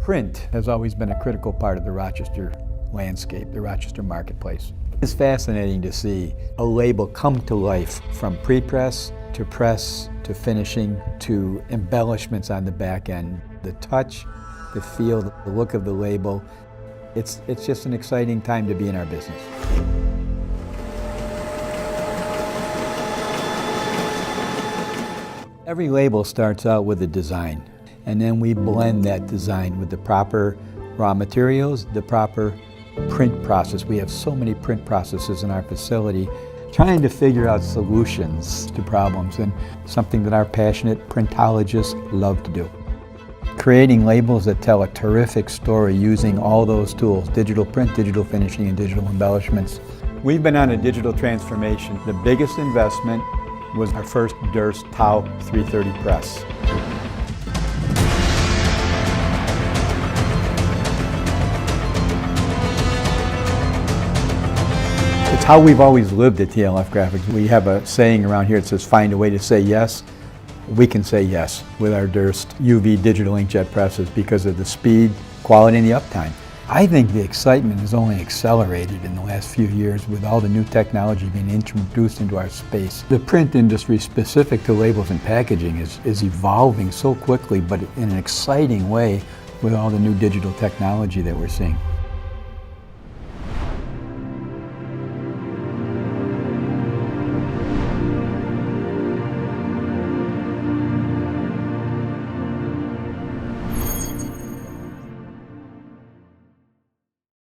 Print has always been a critical part of the Rochester landscape, the Rochester marketplace. It's fascinating to see a label come to life from pre-press to finishing to embellishments on the back end. The touch, the feel, the look of the label, it's just an exciting time to be in our business. Every label starts out with a design, and then we blend that design with the proper raw materials, the proper print process. We have so many print processes in our facility, trying to figure out solutions to problems, and something that our passionate printologists love to do. Creating labels that tell a terrific story using all those tools, digital print, digital finishing, and digital embellishments. We've been on a digital transformation. The biggest investment was our first Durst TAO 330 press. It's how we've always lived at TLF Graphics. We have a saying around here that says, find a way to say yes. We can say yes with our Durst UV digital inkjet presses because of the speed, quality, and the uptime. I think the excitement has only accelerated in the last few years with all the new technology being introduced into our space. The print industry specific to labels and packaging is evolving so quickly, but in an exciting way with all the new digital technology that we're seeing.